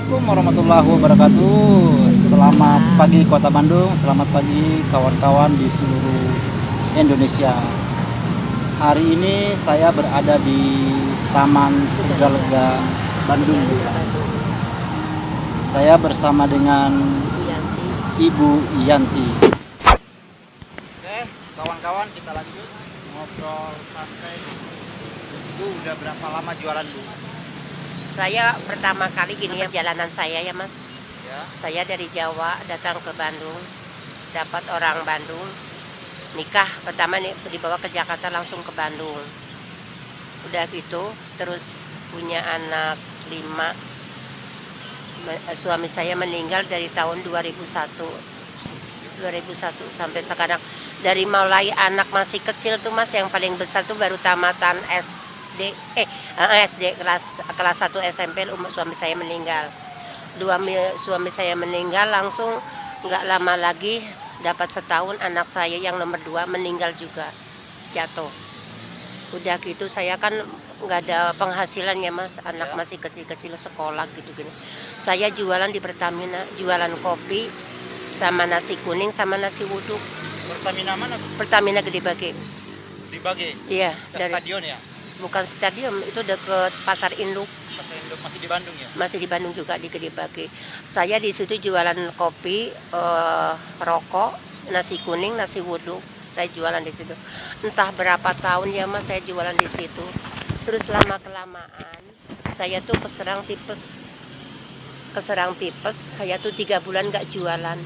Assalamualaikum warahmatullahi wabarakatuh. Selamat pagi Kota Bandung, selamat pagi kawan-kawan di seluruh Indonesia. Hari ini saya berada di Taman Tegalega, Bandung. Saya bersama dengan Ibu Yanti. Oke, kawan-kawan, kita lanjut ngobrol santai. Bu, udah berapa lama jualan Bu? Saya pertama kali gini ya jalanan saya ya Mas. Ya. Saya dari Jawa datang ke Bandung, dapat orang Bandung, nikah pertama nih dibawa ke Jakarta langsung ke Bandung. Udah gitu terus punya anak 5. Suami saya meninggal dari tahun 2001 sampai sekarang. Dari mulai anak masih kecil tuh Mas, yang paling besar tuh baru tamatan SD kelas 1 SMP suami saya meninggal. Suami saya meninggal langsung nggak lama lagi dapat setahun anak saya yang nomor 2 meninggal juga, jatuh. Udah gitu saya kan nggak ada penghasilan ya Mas, anak masih kecil-kecil sekolah gitu gini. Saya jualan di Pertamina, jualan kopi sama nasi kuning sama nasi wuduk. Pertamina mana Bu? Pertamina Gede Bage. Dibagi Iya, ke dari stadion ya? bukan stadion, itu deket Pasar Induk. Pasar Induk masih di Bandung ya? Masih di Bandung juga di Gede Bage. Saya di situ jualan kopi, rokok, nasi kuning, nasi wuduk. Saya jualan di situ. Entah berapa tahun ya Mas saya jualan di situ. Terus lama kelamaan saya tuh keserang tipes. Saya tuh 3 bulan nggak jualan.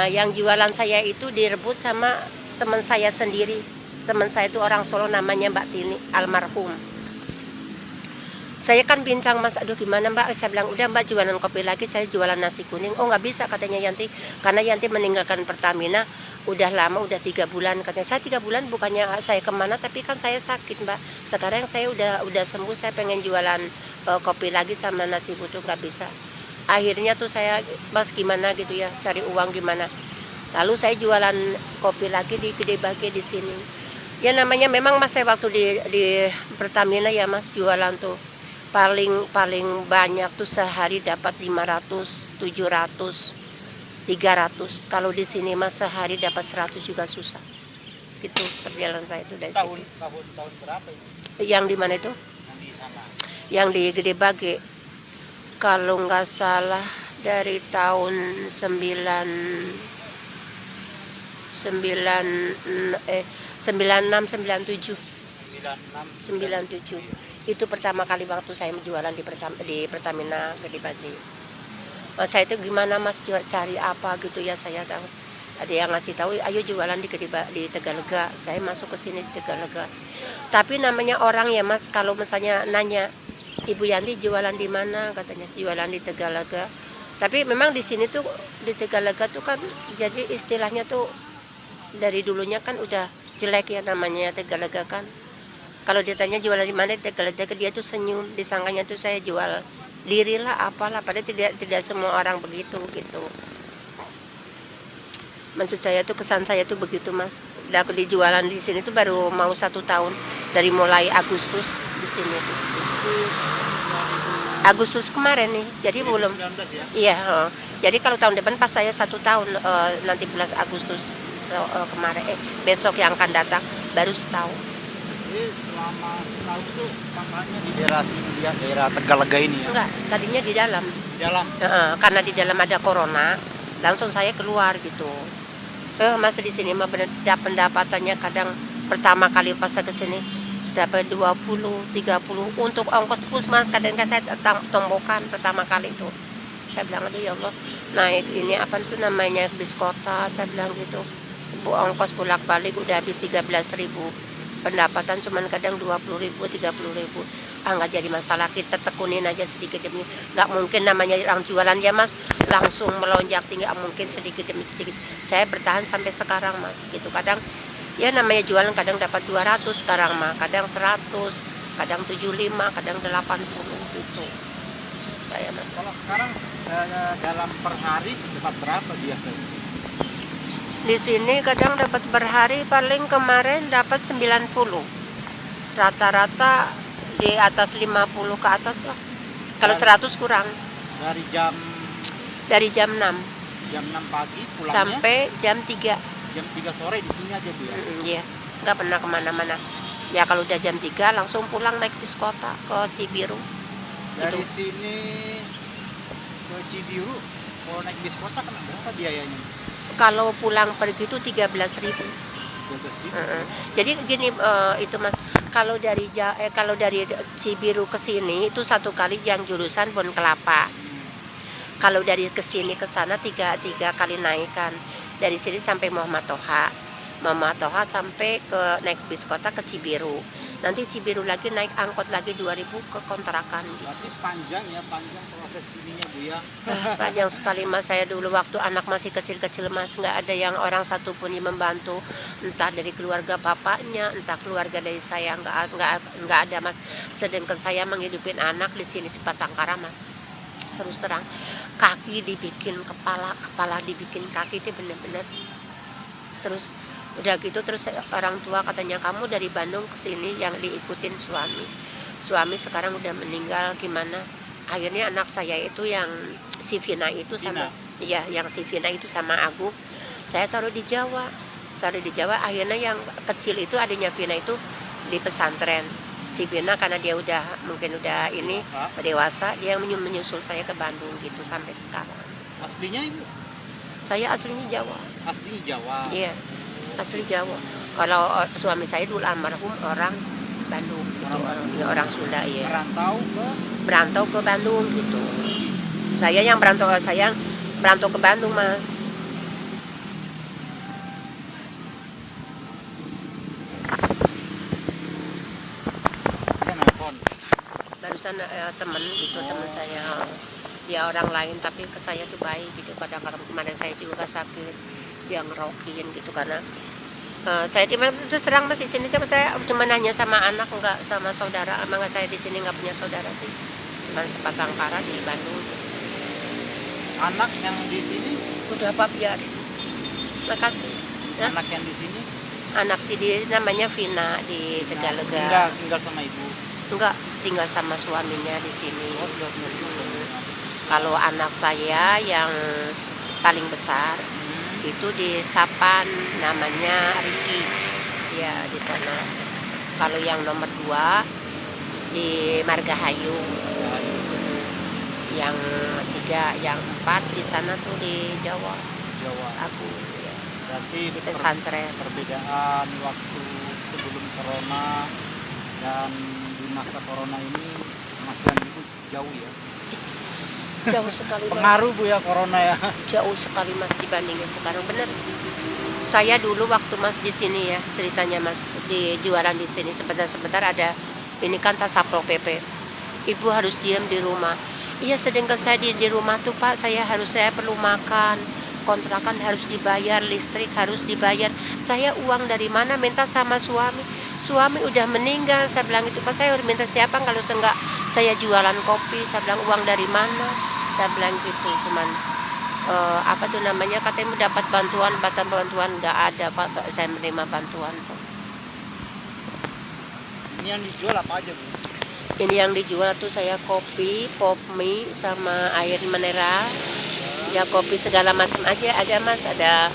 Yang jualan saya itu direbut sama teman saya sendiri. Teman saya itu orang Solo namanya Mbak Tini, almarhum. Saya kan bincang Mas, aduh gimana Mbak, saya bilang udah Mbak jualan kopi lagi, saya jualan nasi kuning. Oh nggak bisa katanya Yanti, karena Yanti meninggalkan Pertamina udah lama, udah 3 bulan katanya. Saya 3 bulan bukannya saya kemana, tapi kan saya sakit Mbak. Sekarang saya udah sembuh, saya pengen jualan kopi lagi sama nasi buduk, nggak bisa. Akhirnya tuh saya Mas gimana gitu ya, cari uang gimana. Lalu saya jualan kopi lagi di Gede Bage di sini. Ya namanya memang Mas, saya waktu di Pertamina ya Mas jualan tuh paling banyak tuh sehari dapat 500, 700, 300. Kalau di sini Mas sehari dapat 100 juga susah. Itu perjalanan saya itu dari Tahun situ. tahun berapa itu? Yang di mana itu? Yang di sana. Yang di Gede Bage. Kalau nggak salah dari tahun 96 97. 97 itu pertama kali waktu saya jualan di Pertamina Gede Bage. Saya itu gimana Mas cari apa gitu ya, saya tahu ada yang ngasih tahu ayo jualan di Tegalega. Saya masuk ke sini di Tegalega. Tapi namanya orang ya Mas, kalau misalnya nanya Ibu Yanti jualan di mana, katanya jualan di Tegalega. Tapi memang di sini tuh di Tegalega tuh kan jadi istilahnya tuh dari dulunya kan udah jelek ya namanya Tegalega kan. Kalau ditanya jualan di mana Tegalega, dia tuh senyum, disangkanya tuh saya jual diri lah apalah, padahal tidak semua orang begitu gitu. Maksud saya tuh kesan saya tuh begitu Mas. Udah aku dijualan di sini tuh baru mau 1 tahun, dari mulai Agustus di sini tuh. Agustus kemarin nih, jadi belum. 2019 ya? Iya, jadi kalau tahun depan pas saya 1 tahun, nanti bulan Agustus kemarin, besok yang akan datang baru setahun. Jadi selama setahun itu kampanye di daerah sini ya, daerah Tegalega ini ya? Enggak, tadinya di dalam. Di dalam. Karena di dalam ada corona, langsung saya keluar gitu. Masih di sini mah pendapatannya kadang pertama kali pas saya ke sini dapat 20, 30 untuk ongkos puskesmas, kadang saya tombokan pertama kali itu. Saya bilang aduh ya Allah, naik ini apa itu namanya bis kota, saya bilang gitu. Ongkos bolak-balik udah habis 13.000. Pendapatan cuman kadang 20.000, 30.000. Nggak jadi masalah, kita tekunin aja sedikit demi. Nggak mungkin namanya orang jualan ya Mas langsung melonjak tinggi, nggak mungkin sedikit demi sedikit. Saya bertahan sampai sekarang Mas gitu. Kadang ya namanya jualan kadang dapat 200 sekarang mah, kadang 100, kadang 75, kadang 80 gitu. Saya Mas. Kalau sekarang dalam per hari dapat berapa biasanya? Di sini kadang dapat berhari paling kemarin dapat 90. Rata-rata di atas 50 ke atas lah. Kalau 100 kurang. Dari jam Dari jam 6 6 pagi pulangnya sampai jam 3. jam 3 sore di sini aja Bu ya. Iya, nggak pernah kemana-mana. Ya kalau udah jam 3 langsung pulang naik bis kota ke Cibiru. Dari Gitu. sini ke Cibiru kalau naik bis kota kena berapa biayanya? Kalau pulang pergi itu 13.000. 12.000. Jadi gini itu Mas, kalau dari Cibiru ke sini itu satu kali yang jurusan Bon Kelapa. Kalau dari ke sini ke sana tiga kali naikan. Dari sini sampai Muhammad Toha sampai ke naik bis kota ke Cibiru. Nanti Cibiru lagi naik angkot lagi 2.000 ke kontrakan. Berarti panjang proses ininya Bu ya. Panjang sekali Mas, saya dulu waktu anak masih kecil-kecil Mas, nggak ada yang orang satupun yang membantu, entah dari keluarga bapaknya, entah keluarga dari saya, nggak ada Mas. Sedangkan saya menghidupin anak di sini sebatang kara Mas. Terus terang, kaki dibikin kepala dibikin kaki, itu benar-benar. Terus udah gitu terus orang tua katanya, kamu dari Bandung ke sini yang diikutin suami sekarang udah meninggal, gimana? Akhirnya anak saya itu yang si Vina itu sama ya, yang si Vina itu sama Agung saya taruh di Jawa. Akhirnya yang kecil itu adanya Vina itu di pesantren. Si Vina karena dia mungkin udah ini dewasa, dia menyusul saya ke Bandung gitu sampai sekarang. Aslinya Ibu? Saya aslinya Jawa. Asli Jawa. Iya, asli Jawa. Kalau suami saya dulu almarhum orang Bandung gitu, orang Sunda ya. Berantau ke Bandung gitu. Saya berantau ke Bandung Mas. Barusan temen gitu, teman saya, dia orang lain tapi ke saya tuh baik gitu. Kadang-kadang kemarin saya juga sakit, dia ngerokin gitu karena saya terus terang Mas, di sini saya cuma nanya sama anak, enggak sama saudara. Emang saya di sini nggak punya saudara sih, cuma sebatang kara di Bandung. Anak yang di sini Udah Pak, biar. Makasih. anak yang di sini Anak si dia namanya Vina di Tegalega. tinggal sama Ibu. Enggak, tinggal sama suaminya di sini. Kalau anak saya yang paling besar itu di Sapan, namanya Riki, ya di sana. Kalau yang nomor 2 di Margahayu, yang 3, yang 4 di sana tuh di Jawa. Aku ya. Berarti Di pesantren. perbedaan waktu sebelum corona dan di masa corona ini penghasilan Ibu jauh ya? Jauh sekali Mas. Pengaruh Bu ya corona ya? Jauh sekali Mas dibandingin sekarang, bener. Saya dulu waktu Mas di sini ya, ceritanya Mas, di jualan di sini sebentar ada ini kan Tasapro PP. Ibu harus diam di rumah. Iya, sedangkan saya di rumah tuh Pak, saya perlu makan, kontrakan harus dibayar, listrik harus dibayar. Saya uang dari mana? Minta sama suami. Suami udah meninggal, saya bilang itu Pak, saya harus minta siapa kalau enggak saya jualan kopi. Saya bilang uang dari mana? Saya bilang gitu, cuman apa tuh namanya, katanya dapat bantuan nggak ada Pak, nggak saya menerima bantuan Pak. Ini yang dijual apa aja Bu? Ini yang dijual tuh saya kopi, pop mie, sama air mineral. Ya kopi segala macam aja ada Mas, ada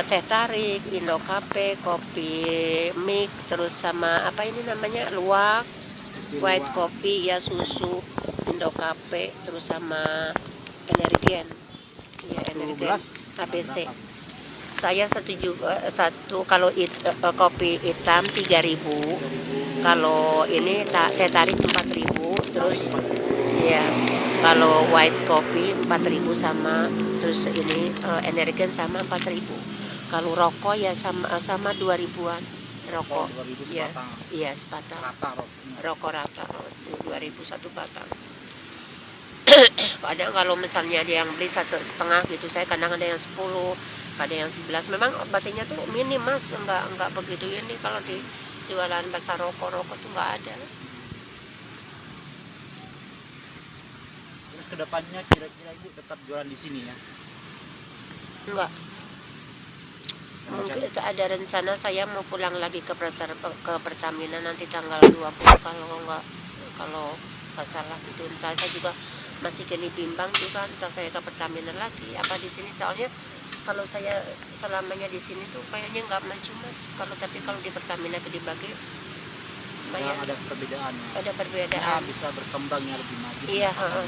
teh tarik, Indo Cafe, kopi mix, terus sama apa ini namanya luwak, white coffee ya, susu, Indo Cafe, terus sama Energen. Ya Energen ABC. Saya satu kalau kopi hitam 3.000, kalau ini teh tarik 4.000, terus ya kalau white coffee 4.000 sama, terus ini Energen sama 4.000. Kalau rokok ya sama 2.000-an rokok. Ya, iya sebatang. Rokok rata 2.000 satu batang. Kadang kalau misalnya ada yang beli 1,5 gitu, saya kadang ada yang 10, ada yang 11. Memang obatnya tuh minim Mas, enggak begitu ini. Kalau di jualan pasar rokok tuh enggak ada. Terus kedepannya kira-kira Ibu tetap jualan di sini ya? Enggak. Mungkin ada rencana saya mau pulang lagi ke Pertamina nanti tanggal 20, kalau nggak salah gitu. Entah, saya juga masih gini bimbang juga entah saya ke Pertamina lagi apa di sini, soalnya kalau saya selamanya di sini tuh kayaknya nggak maju Mas. Tapi kalau di Pertamina Gede Bage lumayan ada perbedaannya. ada Ya, perbedaan. bisa berkembangnya lebih maju. Iya, heeh.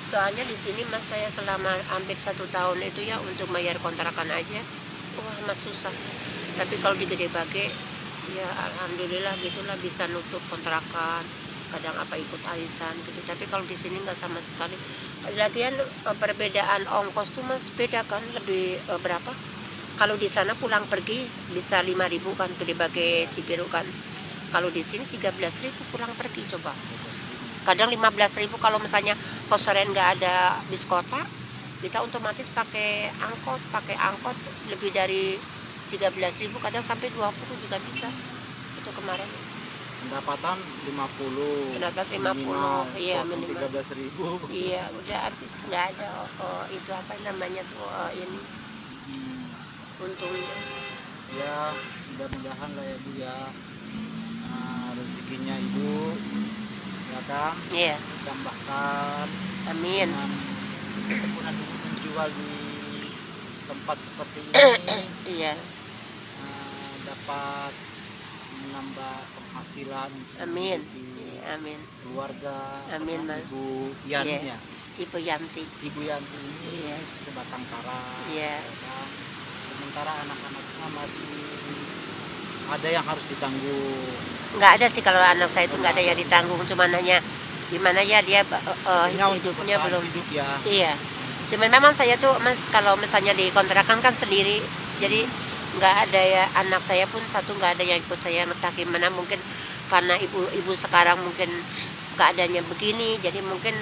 Soalnya di sini Mas saya selama hampir 1 tahun itu ya untuk bayar kontrakan aja, wah Mas susah. Tapi kalau di Gede Bage, ya alhamdulillah gitulah bisa nutup kontrakan. Kadang apa ikut arisan gitu. Tapi kalau di sini nggak sama sekali. Lagian perbedaan ongkos tuh Mas beda kan, lebih berapa? Kalau di sana pulang pergi bisa 5.000 kan, Gede Bage Cibiru kan. Kalau di sini 13.000 pulang pergi coba. Kadang 15.000 kalau misalnya kosoren nggak ada bis kota, kita otomatis pakai angkot lebih dari 13.000, kadang sampai 20 juga bisa. Itu kemarin. Pendapatan 50. Pendapat 50, iya minimal. 13.000. Iya, udah habis nggak ada itu apa namanya tuh ini untungnya. Ya, mudah-mudahan lah ya Bu ya, rezekinya Ibu ya kan Iya, tambahkan amin. dengan ketekunan Ibu menjual di tempat seperti ini, Iya, dapat menambah penghasilan amin. di Iya, amin. keluarga. Amin, Apa, Mas. Ibu Yani Iya. ya, Ibu Yanti. Ibu Yanti ini Iya. sebatang kara. Iya. Ya kan? Sementara anak-anaknya masih ada yang harus ditanggung. Nggak ada sih kalau anak saya itu nggak ada yang ditanggung, cuman hanya gimana ya dia Untuk hidupnya bertahan belum. hidup ya. Iya. Cuman memang saya tuh Mas kalau misalnya di kontrakan kan sendiri, jadi nggak ada ya anak saya pun satu nggak ada yang ikut saya, entah gimana mungkin karena ibu sekarang mungkin keadaannya begini, jadi mungkin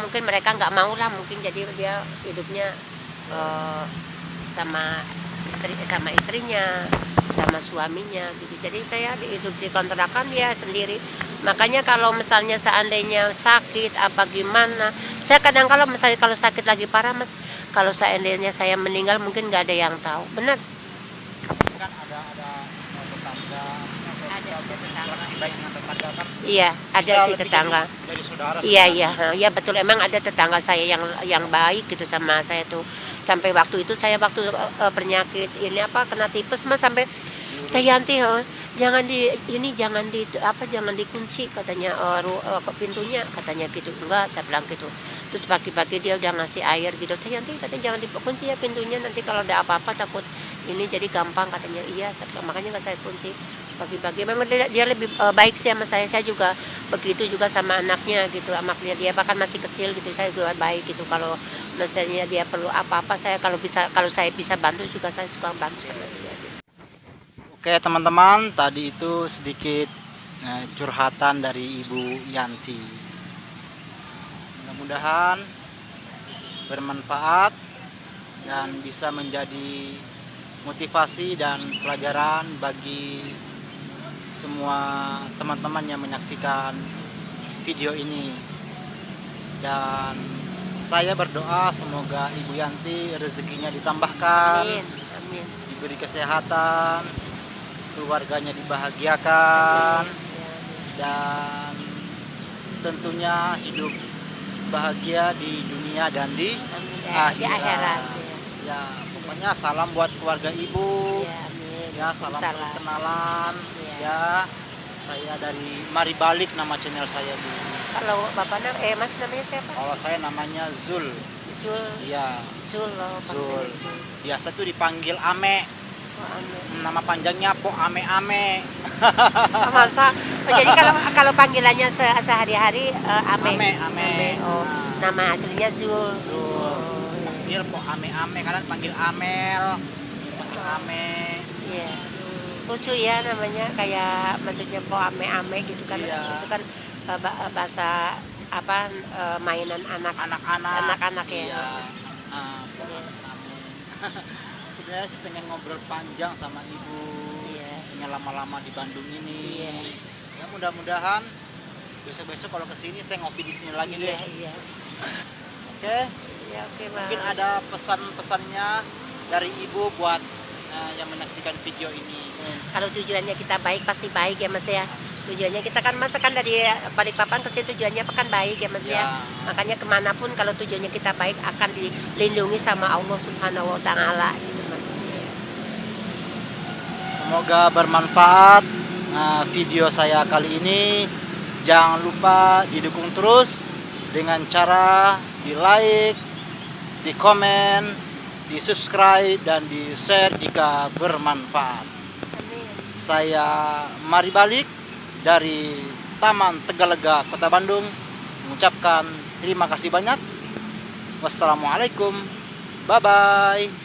mungkin mereka nggak mau lah, mungkin jadi dia hidupnya sama istrinya sama suaminya gitu. Jadi saya hidup di kontrakan dia sendiri. Makanya kalau misalnya seandainya sakit apa gimana, saya kadang kalau misalnya kalau sakit lagi parah Mas, kalau seandainya saya meninggal mungkin nggak ada yang tahu. Benar. Kan ada tetangga, Ada sih tetangga. interaksi baik dengan tetangga kan. Iya, ada Bisa sih lebih tetangga. dari saudara. Iya, iya betul, emang ada tetangga saya yang baik gitu sama saya tuh. Sampai waktu itu saya penyakit ini apa kena tipes Mas, sampai Teh Yanti jangan dikunci katanya pintunya katanya gitu. Enggak, saya bilang gitu. Terus pagi-pagi dia udah ngasih air gitu. Teh Yanti katanya jangan dikunci ya pintunya, nanti kalau ada apa-apa takut ini jadi gampang katanya. Iya, saya bilang, makanya nggak saya kunci. Pagi-pagi memang dia lebih baik sih sama saya juga begitu juga sama anaknya gitu, anaknya dia bahkan masih kecil gitu, saya juga baik gitu. Kalau misalnya dia perlu apa-apa, kalau saya bisa bantu juga saya suka bantu sama dia gitu. Oke teman-teman, tadi itu sedikit curhatan dari Ibu Yanti. Mudah-mudahan bermanfaat dan bisa menjadi motivasi dan pelajaran bagi semua teman-teman yang menyaksikan video ini. Dan saya berdoa semoga Ibu Yanti rezekinya ditambahkan, Amin, amin. diberi kesehatan, keluarganya dibahagiakan, dan tentunya hidup bahagia di dunia dan di Amin. Di akhirat. akhirat. Ya, pokoknya salam buat keluarga Ibu. Ya, amin. Ya, salam Salam. perkenalan. Ya. Ya, saya dari Mari Balik, nama channel saya Bu. Kalau Bapak Mas namanya siapa? Kalau saya namanya Zul. Zul. Iya, Zul. Zul. Biasa tuh dipanggil Ame. Oh, amin. Nama panjangnya Po Ame Ame. Oh, masa? Oh, jadi kalau panggilannya sehari-hari Ame. Ame. Oh, Nah, nama aslinya Zul. Zul. Oh, iya. Panggil Po Ame Ame, kalian panggil Amel. Panggil Ame. Iya. Lucu ya namanya, kayak maksudnya Po Ame gitu kan. Iya. Itu kan bahasa apa mainan anak-anak ya. Iya. Po Ame Ame. Sebenarnya sih pengen ngobrol panjang sama Ibu. Iya. Pengen lama-lama di Bandung ini. Iya. Ya mudah-mudahan besok-besok kalau kesini saya ngopi di sini lagi deh. Iya. Oke. Iya, oke, Mas. Mungkin ada pesan-pesannya dari Ibu buat yang menyaksikan video ini. Kalau tujuannya kita baik pasti baik ya Mas ya. Tujuannya kita kan Mas kan dari Balikpapan ke sini tujuannya kan baik ya Mas ya. Ya. Makanya kemanapun kalau tujuannya kita baik akan dilindungi sama Allah Subhanahu Wa Taala gitu Mas. Semoga bermanfaat video saya kali ini. Jangan lupa didukung terus dengan cara di like, di komen, di subscribe, dan di share jika bermanfaat. Amin. Saya Mari Balik dari Taman Tegalega, Kota Bandung, mengucapkan terima kasih banyak. Wassalamualaikum, bye-bye.